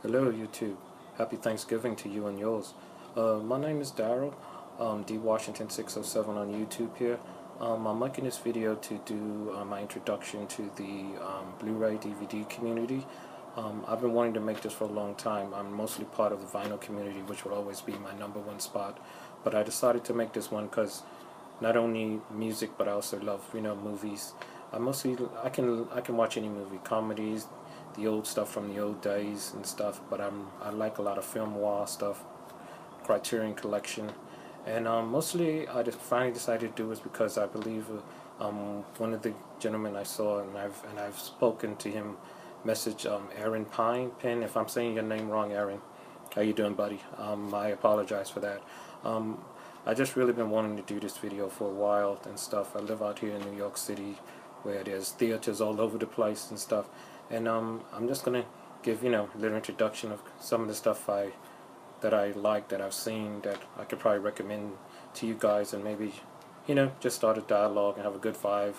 Hello YouTube. Happy Thanksgiving to you and yours. My name is Daryl, D Washington 607 on YouTube here. I'm making this video to do my introduction to the Blu-ray DVD community. I've been wanting to make this for a long time. I'm mostly part of the vinyl community, which will always be my number one spot. But I decided to make this one because not only music, but I also love movies. I can watch any movie, comedies, the old stuff from the old days and stuff. But I like a lot of film noir stuff, Criterion Collection, and mostly I just finally decided to do it because I believe one of the gentlemen I saw, and I've spoken to him, message Aaron Penn. If I'm saying your name wrong, Aaron, how you doing, buddy? I apologize for that. I just really been wanting to do this video for a while and stuff. I live out here in New York City, where there's theaters all over the place and stuff. And I'm just gonna give a little introduction of some of the stuff that I like, that I've seen, that I could probably recommend to you guys, and maybe just start a dialogue and have a good vibe,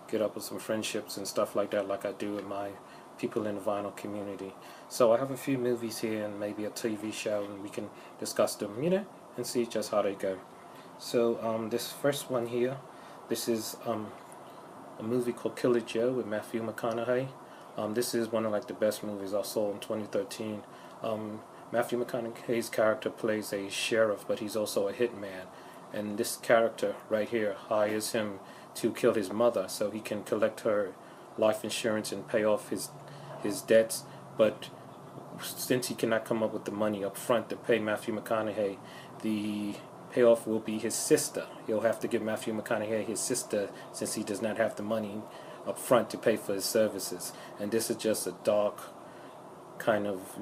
get up with some friendships and stuff like that, like I do with my people in the vinyl community. So I have a few movies here and maybe a TV show, and we can discuss them, and see just how they go. So this first one here, this is a movie called Killer Joe with Matthew McConaughey. This is one of the best movies I saw in 2013. Matthew McConaughey's character plays a sheriff, but he's also a hitman. And this character right here hires him to kill his mother so he can collect her life insurance and pay off his debts. But since he cannot come up with the money up front to pay Matthew McConaughey, the payoff will be his sister. He'll have to give Matthew McConaughey his sister, since he does not have the money up front to pay for his services. And this is just a dark kind of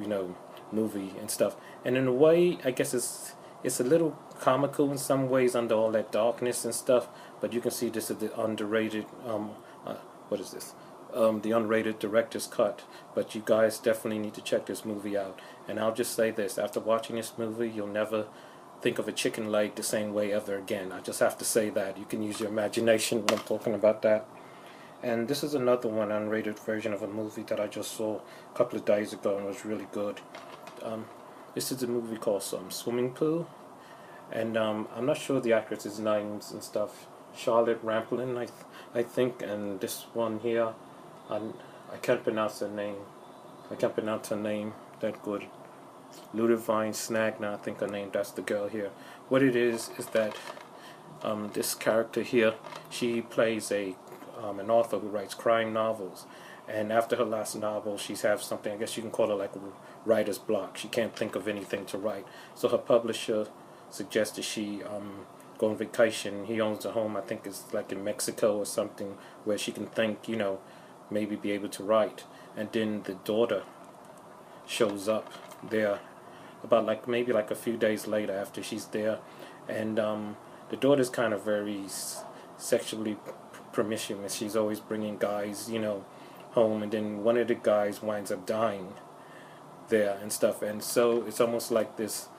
movie and stuff. And in a way, I guess it's a little comical in some ways under all that darkness and stuff. But you can see this is the underrated what is this? The unrated director's cut. But you guys definitely need to check this movie out. And I'll just say this: after watching this movie, you'll never think of a chicken leg the same way ever again. I just have to say that. You can use your imagination when I'm talking about that. And this is another one, unrated version of a movie that I just saw a couple of days ago and was really good. This is a movie called Swimming Pool, and I'm not sure the actress's names and stuff. Charlotte Rampling, I think, and this one here, I can't pronounce her name. I can't pronounce her name that good. Ludivine Snagna, I think her name. That's the girl here. What it is that this character here, she plays an author who writes crime novels, and after her last novel, she's have something, I guess you can call it like writer's block. She can't think of anything to write, so her publisher suggested she go on vacation. He owns a home, I think it's like in Mexico or something, where she can think, maybe be able to write. And then the daughter shows up there about maybe a few days later after she's there, and the daughter's kind of very sexually promiscuous. She's always bringing guys home, and then one of the guys winds up dying there and stuff. And so it's almost like this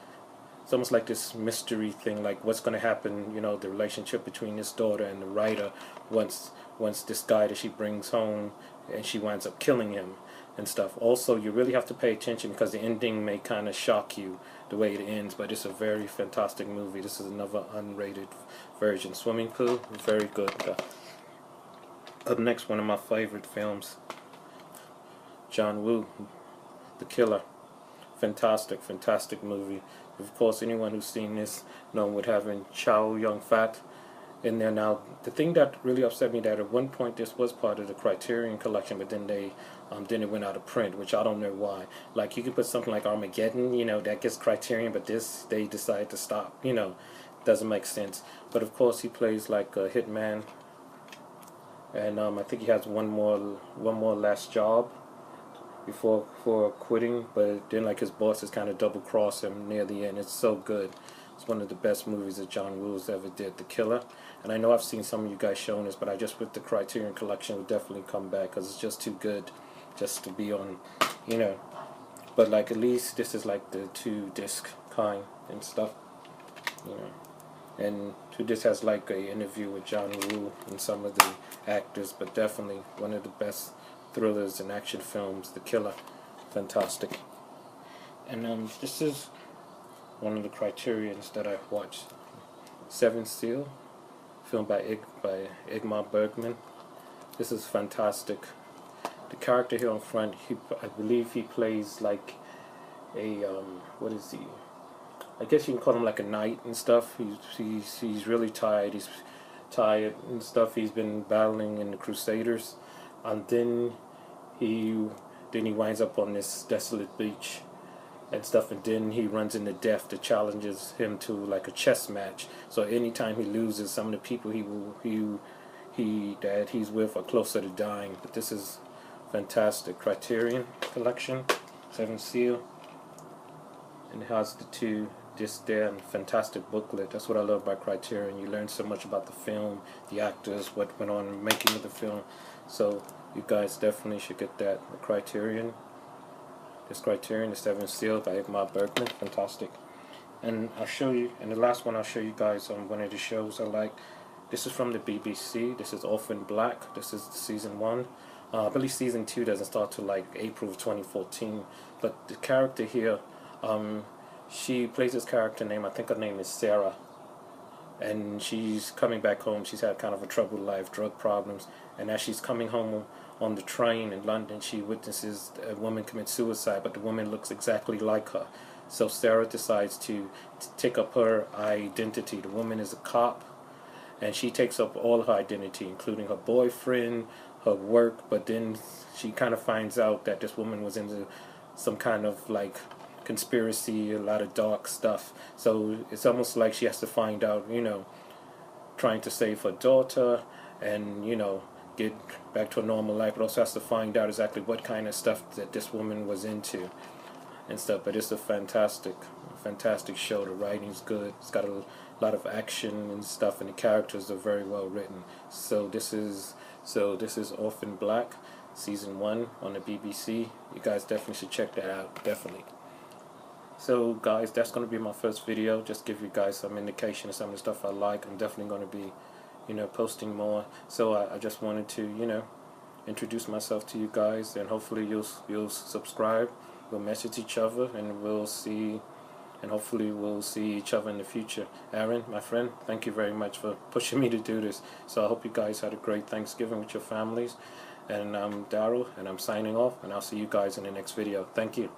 mystery thing, like what's going to happen, the relationship between this daughter and the writer once this guy that she brings home, and she winds up killing him and stuff. Also, you really have to pay attention because the ending may kind of shock you the way it ends, but it's a very fantastic movie. This is another unrated version. Swimming Pool, very good. Up next, one of my favorite films, John Woo, The Killer. Fantastic movie. Of course, anyone who's seen this known with having Chow Yun-fat in there. Now, the thing that really upset me, that at one point this was part of the Criterion Collection, but then it went out of print, which I don't know why. Like, you could put something like Armageddon, that gets Criterion, but this, they decided to stop. Doesn't make sense. But of course, he plays like a hitman, and I think he has one more last job before quitting, but then his bosses kind of double cross him near the end. It's so good. It's one of the best movies that John Woo's ever did, The Killer. And I know I've seen some of you guys showing this, but I just, with the Criterion Collection, would definitely come back because it's just too good just to be on, But at least this is the 2-disc kind and stuff, And this has a interview with John Woo and some of the actors, but definitely one of the best thrillers and action films, The Killer. Fantastic. And this is one of the Criterions that I've watched. Seven Seal, film by Ingmar Bergman. This is fantastic. The character here on front, I believe he plays like a what is he? I guess you can call him like a knight and stuff. He's really tired. He's tired and stuff. He's been battling in the Crusaders, and then he winds up on this desolate beach and stuff, and then he runs into death that challenges him to like a chess match. So anytime he loses, some of the people that he's with are closer to dying. But this is fantastic. Criterion Collection, Seven Seal, and it has the two discs there and fantastic booklet. That's what I love about Criterion. You learn so much about the film, the actors, what went on in the making of the film. So you guys definitely should get that. The Criterion. This Criterion, the Seven Seal by Ingmar Bergman, fantastic. And I'll show you, and the last one I'll show you guys on one of the shows I like. This is from the BBC. This is Orphan Black. This is season 1. I believe season 2 doesn't start till like April of 2014. But the character here, she plays this character name. I think her name is Sarah. And she's coming back home. She's had kind of a troubled life, drug problems. And as she's coming home on the train in London, she witnesses a woman commit suicide, but the woman looks exactly like her. So Sarah decides to take up her identity. The woman is a cop, and she takes up all her identity, including her boyfriend, her work, but then she kind of finds out that this woman was into some kind of like conspiracy, a lot of dark stuff. So it's almost like she has to find out, trying to save her daughter and, get back to a normal life, but also has to find out exactly what kind of stuff that this woman was into and stuff. But it's a fantastic show. The writing's good. It's got a lot of action and stuff, and the characters are very well written. So this is Orphan Black, season 1 on the BBC. You guys definitely should check that out. Definitely. So guys, that's going to be my first video. Just give you guys some indication of some of the stuff I like. I'm definitely going to be posting more. So I just wanted to introduce myself to you guys, and hopefully you'll subscribe. We'll message each other, and hopefully we'll see each other in the future. Aaron, my friend, thank you very much for pushing me to do this. So I hope you guys had a great Thanksgiving with your families. And I'm Daryl, and I'm signing off, and I'll see you guys in the next video. Thank you.